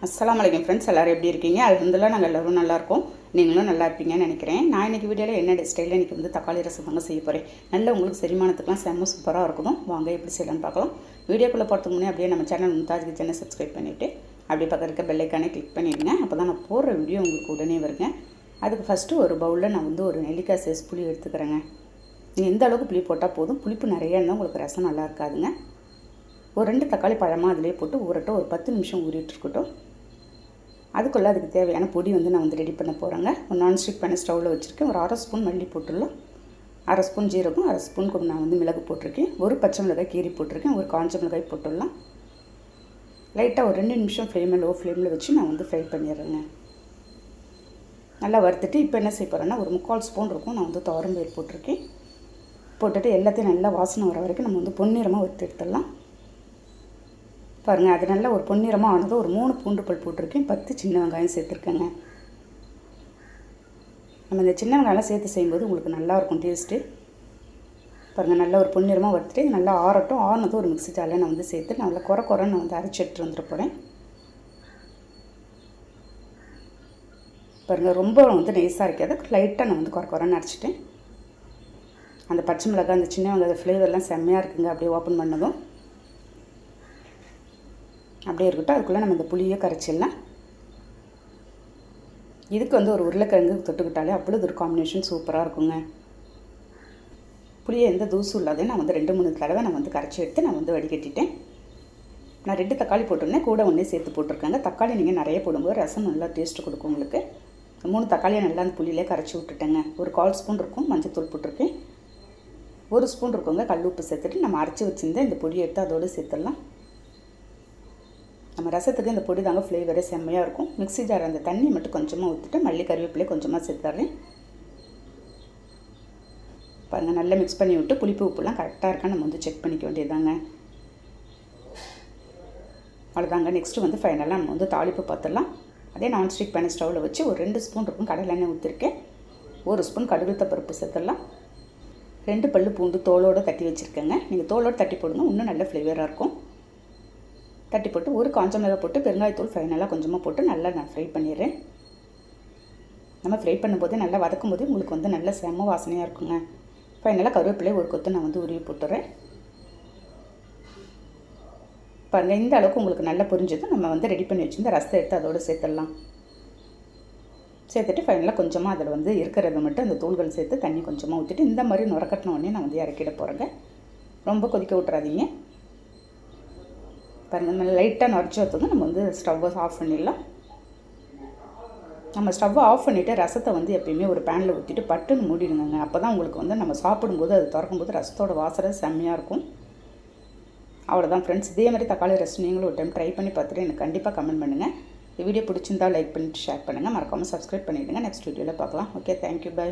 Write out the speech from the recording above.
அஸ்ஸலாமு அலைக்கும் ஃப்ரெண்ட்ஸ், எல்லோரும் எப்படி இருக்கீங்க? அல்ஹம்துலில்லாஹ் நாங்கள் எல்லோரும் நல்லாயிருக்கோம். நீங்களும் நல்லா இருப்பீங்கன்னு நினைக்கிறேன். நான் இன்றைக்கி வீடியோவில் என்ன ஸ்டைலில் இன்றைக்கி வந்து தக்காளி ரசம் தாங்க செய்ய போகிறேன். நல்லா உங்களுக்கு செரிமானத்துக்குலாம் செம்ம சூப்பராக இருக்கணும். வாங்க எப்படி செய்யலான்னு பார்க்கலாம். வீடியோக்குள்ளே போகிறதுக்கு முன்னே அப்படியே நம்ம சேனல் மும்தாஜ் கிச்சனை சப்ஸ்கிரைப் பண்ணிவிட்டு அப்படியே பக்கம் இருக்க பெல் ஐக்கானை கிளிக் பண்ணிடுங்க. அப்போ தான் நான் போடுற வீடியோ உங்களுக்கு உடனே வருங்க. அதுக்கு ஃபஸ்ட்டு ஒரு பவுலில் நான் வந்து ஒரு நெல்லிக்காய் சைஸ் புளி எடுத்துக்கிறேங்க. நீங்கள் எந்த அளவுக்கு புளி போட்டால் போதும். புளிப்பு நிறையா இருந்தால் உங்களுக்கு ரசம் நல்லா இருக்காதுங்க. ஒரு 2 தக்காளி பழமாக அதிலே போட்டு ஊறட்டும். ஒரு 10 நிமிஷம் ஊறிட்டு இருக்கட்டும். அதுக்குள்ளே அதுக்கு தேவையான பொடி வந்து நான் வந்து ரெடி பண்ண போகிறேங்க. ஒரு நான்ஸ்டிக் பேனை ஸ்டவ்வில் வச்சுருக்கேன். ஒரு 1/2 ஸ்பூன் மல்லி போட்டுடலாம். 1/2 ஸ்பூன் ஜீரகம், 1/2 ஸ்பூன் நான் வந்து மிளகு போட்டிருக்கேன். ஒரு பச்சை மிளகாய் கீரி போட்டிருக்கேன். ஒரு காஞ்ச மிளகாய் போட்டுடலாம். லைட்டாக ஒரு 2 நிமிஷம் ஃப்ளேமில் லோ ஃப்ளேமில் வச்சு நான் வந்து ஃப்ரை பண்ணிடுறேங்க. நல்லா வறுத்துட்டு இப்போ என்ன செய்ய போகிறேன்னா ஒரு 3/4 ஸ்பூன் இருக்கும் நான் வந்து துவரம்பயிறு போட்டிருக்கேன். போட்டுட்டு எல்லாத்தையும் நல்லா வாசனை வர வரைக்கும் நம்ம வந்து பொன்னிறமாக வறுத்து எடுத்துடலாம். பாருங்கள், அது நல்லா ஒரு பொன்னிறமாக ஆனது. ஒரு 3 பூண்டு பல் போட்டிருக்கேன். 10 சின்ன வெங்காயம் சேர்த்துருக்கேங்க. நம்ம இந்த சின்ன வெங்காயம் சேர்த்து செய்யும்போது உங்களுக்கு நல்லாயிருக்கும் டேஸ்ட்டு. பாருங்கள், நல்லா ஒரு பொன்னிறமாக வறுத்துட்டு நல்லா ஆறட்டும். ஆறினதும் ஒரு மிக்ஸி ஜாரில் நான் வந்து சேர்த்து நல்லா குறைன்னு நான் வந்து அரைச்சி எடுத்துகிட்டு வந்துட போகிறேன். பாருங்கள், ரொம்ப வந்து நைஸாக இருக்காது. லைட்டாக நான் வந்து குறைன்னு அரைச்சிட்டேன். அந்த பச்சை மிளகாய் அந்த சின்ன வெங்காய ஃப்ளேவர்லாம் செம்மையாக இருக்குங்க. அப்படியே ஓப்பன் பண்ணதும் அப்படியே இருக்கட்டும். அதுக்குள்ளே நம்ம இந்த புளியை கரைச்சிடலாம். இதுக்கு வந்து ஒரு உருளைக்கிழங்கு தொட்டுக்கிட்டாலே அப்பொழுது ஒரு காம்பினேஷன் சூப்பராக இருக்குங்க. புளியை எந்த தூசும் இல்லாத நான் வந்து 2-3 தடவை நான் வந்து கரைச்சி எடுத்து நான் வந்து வடிகட்டிட்டேன். நான் 2 தக்காளி போட்டிருந்தேன். கூட ஒன்றே சேர்த்து போட்டிருக்கேங்க. தக்காளி நீங்கள் நிறைய போடும்போது ரசம் நல்லா டேஸ்ட்டு கொடுக்கும் உங்களுக்கு. 3 தக்காளியை நல்லா அந்த புளியிலே கரைச்சி விட்டுட்டேங்க. ஒரு 1/4 ஸ்பூன் இருக்கும் மஞ்சத்தூள் போட்டிருக்கேன். 1 ஸ்பூன் இருக்குங்க கல் உப்பு சேர்த்துட்டு நம்ம அரைச்சி வச்சுருந்தேன் இந்த பொடியை எடுத்து அதோடு சேர்த்துடலாம். நம்ம ரசத்துக்கு இந்த பொடி தாங்க ஃப்ளேவரே செம்மையாக இருக்கும். மிக்ஸி ஜார் அந்த தண்ணி மட்டும் கொஞ்சமாக ஊற்றிட்டு மல்லி கருவேப்பிலையே கொஞ்சமாக சேர்த்துறேன். பாருங்கள், நல்லா மிக்ஸ் பண்ணி விட்டு புளிப்பு உப்புலாம் கரெக்டாக இருக்கான்னு நம்ம வந்து செக் பண்ணிக்க வேண்டியதாங்க. அவ்வளோதாங்க. நெக்ஸ்ட்டு வந்து ஃபைனலாக நம்ம வந்து தாளிப்பு பார்த்துடலாம். அதே நான்ஸ்டிக் பேனை ஸ்டவ்வில் வச்சு ஒரு 2 ஸ்பூன் இருக்கும் கடலை எண்ணெய் ஊற்றிருக்கேன். 1 ஸ்பூன் கடுகுத்த பருப்பு சேர்த்துடலாம். 2 பல்லு பூண்டு தோலோடு தட்டி வச்சுருக்கேங்க. நீங்கள் தோலோடு தட்டி போடுங்க, இன்னும் நல்ல ஃப்ளேவராக இருக்கும். தட்டி போட்டு ஒரு காஞ்ச மிளகாய் போட்டு பெருங்காயத்தூள் ஃபைனலாக கொஞ்சமாக போட்டு நல்லா நான் ஃப்ரை பண்ணிடுறேன். நம்ம ஃப்ரை பண்ணும்போதே நல்லா வதக்கும் போது உங்களுக்கு வந்து நல்ல செம்ம வாசனையாக இருக்குங்க. ஃபைனலாக கருவேப்பிலையை ஒரு கொத்து நான் வந்து உருவி போட்டுறேன். பாருங்கள், இந்த அளவுக்கு உங்களுக்கு நல்லா புரிஞ்சது. நம்ம வந்து ரெடி பண்ணி வச்சுருந்த ரசத்தை எடுத்து அதோடு சேர்த்துடலாம். சேர்த்துட்டு ஃபைனலாக கொஞ்சமாக அதில் வந்து இருக்கிறத மட்டும் அந்த தூள்கள் சேர்த்து தண்ணி கொஞ்சமாக ஊற்றிட்டு இந்த மாதிரி நுரக்கட்டின உடனே நான் வந்து இறக்கிட போகிறேங்க. ரொம்ப கொதிக்க விட்றாதீங்க. பாருங்கள், நல்லா லைட்டாக நுரைச்சி வைத்ததும் நம்ம வந்து ஸ்டவ்வை ஆஃப் பண்ணிடலாம். நம்ம ஸ்டவ்வை ஆஃப் பண்ணிவிட்டு ரசத்தை வந்து எப்பயுமே ஒரு பேனில் ஊற்றிட்டு பட்டுன்னு மூடிடுங்க. அப்போ தான் உங்களுக்கு வந்து நம்ம சாப்பிடும்போது அது திறக்கும்போது ரசத்தோட வாசனை செம்மையாக இருக்கும். அவ்வளோதான் ஃப்ரெண்ட்ஸ். இதே மாதிரி தக்காளி ரசம் நீங்களும் ஒரு டைம் ட்ரை பண்ணி பார்த்துட்டு எனக்கு கண்டிப்பாக கமெண்ட் பண்ணுங்கள். இந்த வீடியோ பிடிச்சிருந்தால் லைக் பண்ணிவிட்டு ஷேர் பண்ணுங்கள். மறக்காமல் சப்ஸ்கிரைப் பண்ணிவிடுங்க. நெக்ஸ்ட் வீடியோவில் பார்க்கலாம். Okay, thank you, by.